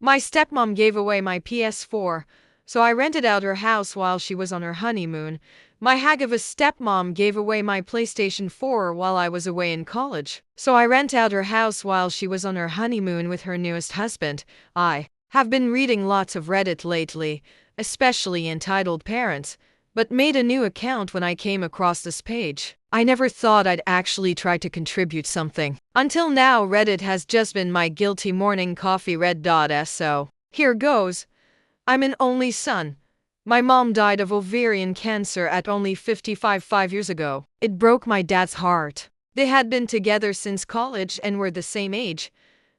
My stepmom gave away my PS4, so I rented out her house while she was on her honeymoon. My hag of a stepmom gave away my PlayStation 4 while I was away in college, so I rent out her house while she was on her honeymoon with her newest husband. I have been reading lots of Reddit lately, especially entitled Parents, but made a new account when I came across this page. I never thought I'd actually try to contribute something. Until now, Reddit has just been my guilty morning coffee red.so. Here goes. I'm an only son. My mom died of ovarian cancer at only 55 5 years ago. It broke my dad's heart. They had been together since college and were the same age,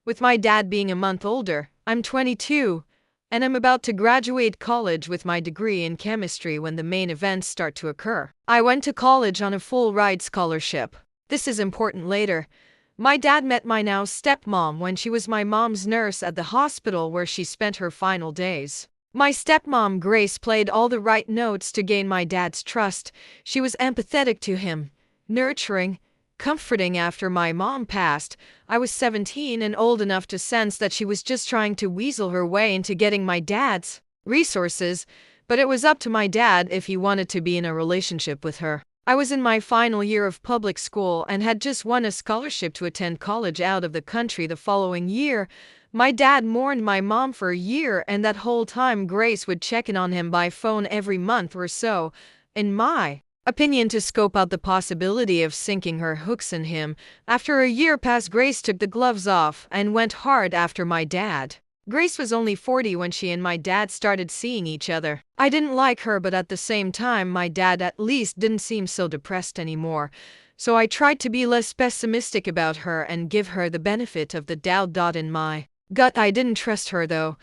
with my dad being a month older. I'm 22, and I'm about to graduate college with my degree in chemistry when the main events start to occur. I went to college on a full-ride scholarship. This is important later. My dad met my now stepmom when she was my mom's nurse at the hospital where she spent her final days. My stepmom Grace played all the right notes to gain my dad's trust. She was empathetic to him, nurturing, comforting. After my mom passed, I was 17 and old enough to sense that she was just trying to weasel her way into getting my dad's resources, but it was up to my dad if he wanted to be in a relationship with her. I was in my final year of public school and had just won a scholarship to attend college out of the country the following year. My dad mourned my mom for a year, and that whole time Grace would check in on him by phone every month or so, in my opinion, to scope out the possibility of sinking her hooks in him. After a year passed, Grace took the gloves off and went hard after my dad. Grace was only 40 when she and my dad started seeing each other. I didn't like her, but at the same time, my dad at least didn't seem so depressed anymore. So I tried to be less pessimistic about her and give her the benefit of the doubt. In my gut, I didn't trust her though.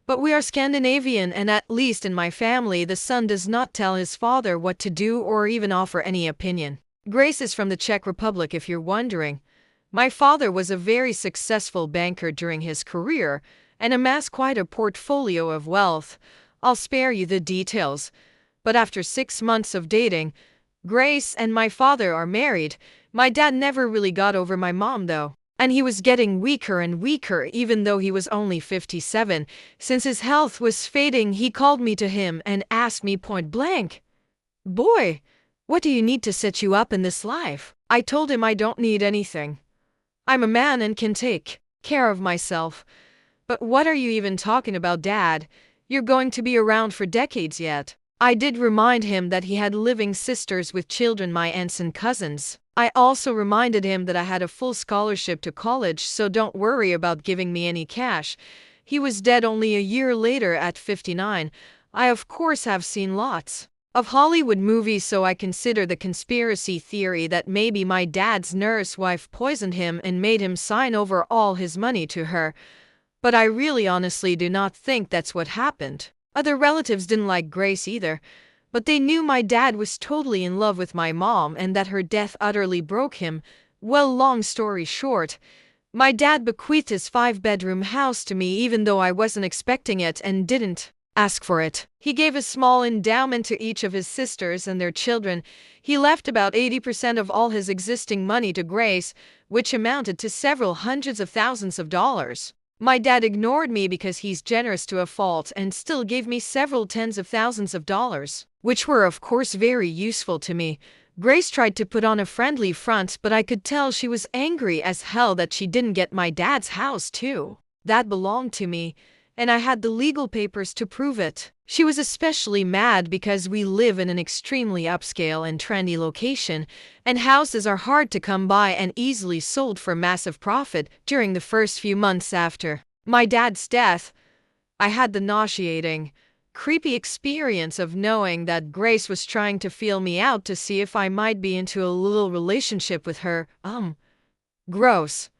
But we are Scandinavian, and at least in my family, the son does not tell his father what to do or even offer any opinion. Grace is from the Czech Republic, if you're wondering. My father was a very successful banker during his career and amassed quite a portfolio of wealth. I'll spare you the details. But after 6 months of dating, Grace and my father are married. My dad never really got over my mom though. And he was getting weaker and weaker even though he was only 57. Since his health was fading, he called me to him and asked me point blank, "Boy, what do you need to set you up in this life?" I told him I don't need anything. I'm a man and can take care of myself. But what are you even talking about, Dad? You're going to be around for decades yet. I did remind him that he had living sisters with children, my aunts and cousins. I also reminded him that I had a full scholarship to college, so don't worry about giving me any cash. He was dead only a year later at 59. I of course have seen lots of Hollywood movies, so I consider the conspiracy theory that maybe my dad's nurse wife poisoned him and made him sign over all his money to her. But I really honestly do not think that's what happened. Other relatives didn't like Grace either, but they knew my dad was totally in love with my mom and that her death utterly broke him. Well, long story short, my dad bequeathed his 5-bedroom house to me even though I wasn't expecting it and didn't ask for it. He gave a small endowment to each of his sisters and their children. He left about 80% of all his existing money to Grace, which amounted to several hundreds of thousands of dollars. My dad ignored me because he's generous to a fault and still gave me several tens of thousands of dollars, which were of course very useful to me. Grace tried to put on a friendly front, but I could tell she was angry as hell that she didn't get my dad's house too. That belonged to me, and I had the legal papers to prove it. She was especially mad because we live in an extremely upscale and trendy location, and houses are hard to come by and easily sold for massive profit. During the first few months after my dad's death, I had the nauseating, creepy experience of knowing that Grace was trying to feel me out to see if I might be into a little relationship with her. Gross.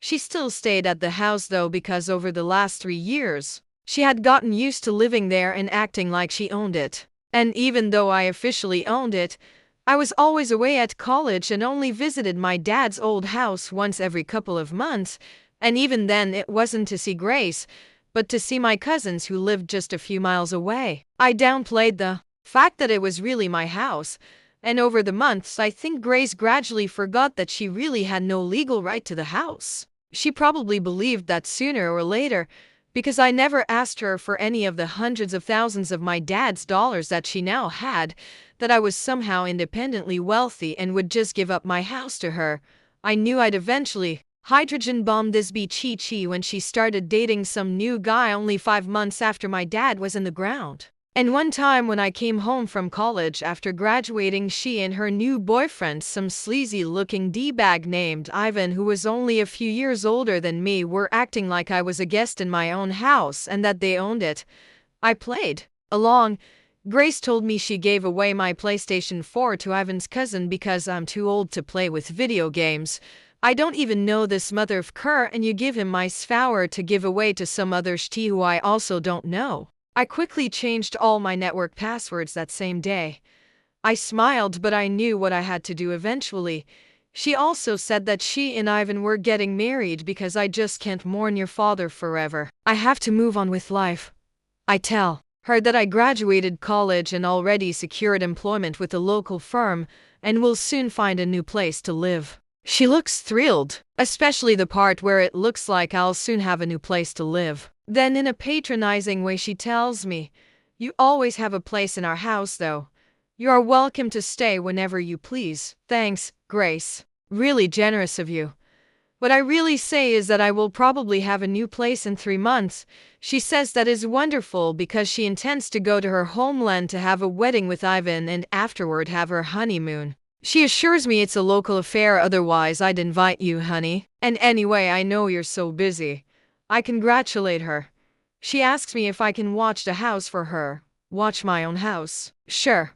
She still stayed at the house though, because over the last 3 years, she had gotten used to living there and acting like she owned it. And even though I officially owned it, I was always away at college and only visited my dad's old house once every couple of months, and even then it wasn't to see Grace, but to see my cousins who lived just a few miles away. I downplayed the fact that it was really my house, and over the months I think Grace gradually forgot that she really had no legal right to the house. She probably believed that sooner or later, because I never asked her for any of the hundreds of thousands of my dad's dollars that she now had, that I was somehow independently wealthy and would just give up my house to her. I knew I'd eventually hydrogen bomb this Chi when she started dating some new guy only 5 months after my dad was in the ground. And one time when I came home from college after graduating, she and her new boyfriend, some sleazy-looking D-bag named Ivan who was only a few years older than me, were acting like I was a guest in my own house and that they owned it. I played along. Grace told me she gave away my PlayStation 4 to Ivan's cousin because I'm too old to play with video games. I don't even know this mother of cur, and you give him my SFOwer to give away to some other shti who I also don't know. I quickly changed all my network passwords that same day. I smiled, but I knew what I had to do eventually. She also said that she and Ivan were getting married because I just can't mourn your father forever. I have to move on with life. I tell her that I graduated college and already secured employment with a local firm and will soon find a new place to live. She looks thrilled, especially the part where it looks like I'll soon have a new place to live. Then in a patronizing way she tells me, "You always have a place in our house though. You are welcome to stay whenever you please." Thanks, Grace. Really generous of you. What I really say is that I will probably have a new place in 3 months. She says that is wonderful because she intends to go to her homeland to have a wedding with Ivan and afterward have her honeymoon. She assures me it's a local affair, otherwise I'd invite you, honey. And anyway, I know you're so busy. I congratulate her. She asks me if I can watch the house for her. Watch my own house? Sure.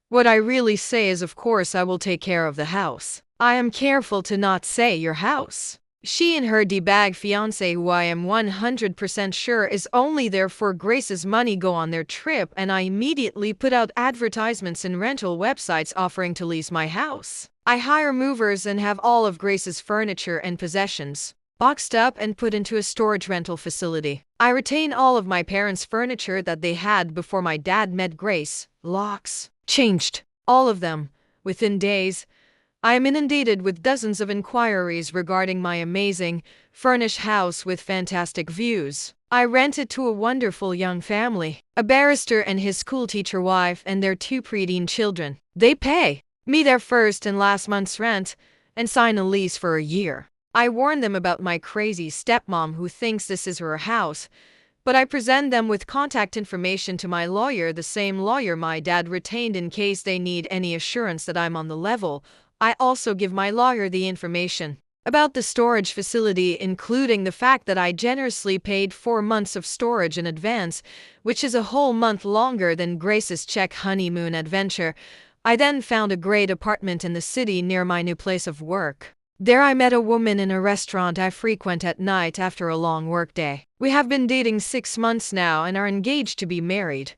What I really say is, of course I will take care of the house. I am careful to not say your house. She and her D-bag fiancé, who I am 100% sure is only there for Grace's money, go on their trip, and I immediately put out advertisements in rental websites offering to lease my house. I hire movers and have all of Grace's furniture and possessions boxed up and put into a storage rental facility. I retain all of my parents' furniture that they had before my dad met Grace. Locks changed, all of them, within days. I am inundated with dozens of inquiries regarding my amazing, furnished house with fantastic views. I rent it to a wonderful young family, a barrister and his schoolteacher wife and their 2 preteen children. They pay me their first and last month's rent and sign a lease for a year. I warn them about my crazy stepmom who thinks this is her house, but I present them with contact information to my lawyer, the same lawyer my dad retained in case they need any assurance that I'm on the level. I also give my lawyer the information about the storage facility, including the fact that I generously paid 4 months of storage in advance, which is a whole month longer than Grace's Czech honeymoon adventure. I then found a great apartment in the city near my new place of work. There I met a woman in a restaurant I frequent at night after a long workday. We have been dating 6 months now and are engaged to be married.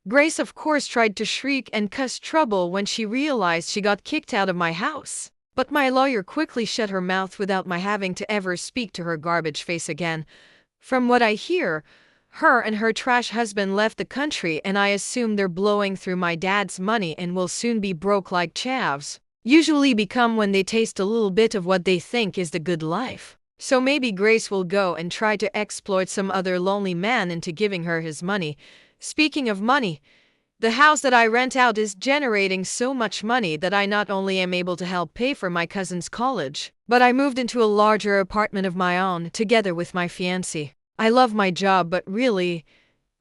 Grace, of course, tried to shriek and cause trouble when she realized she got kicked out of my house. But my lawyer quickly shut her mouth without my having to ever speak to her garbage face again. From what I hear, her and her trash husband left the country, and I assume they're blowing through my dad's money and will soon be broke like chavs usually become when they taste a little bit of what they think is the good life. So maybe Grace will go and try to exploit some other lonely man into giving her his money. Speaking of money, the house that I rent out is generating so much money that I not only am able to help pay for my cousin's college, but I moved into a larger apartment of my own together with my fiancé. I love my job, but really,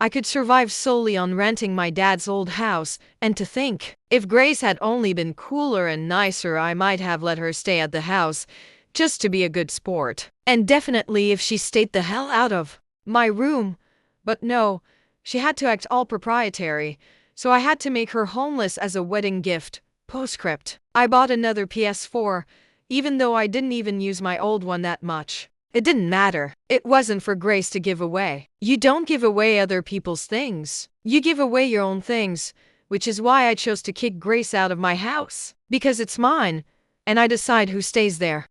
I could survive solely on renting my dad's old house, and to think, if Grace had only been cooler and nicer, I might have let her stay at the house, just to be a good sport. And definitely if she stayed the hell out of my room. But no, she had to act all proprietary, so I had to make her homeless as a wedding gift. Postscript. I bought another PS4, even though I didn't even use my old one that much. It didn't matter. It wasn't for Grace to give away. You don't give away other people's things. You give away your own things, which is why I chose to kick Grace out of my house. Because it's mine, and I decide who stays there.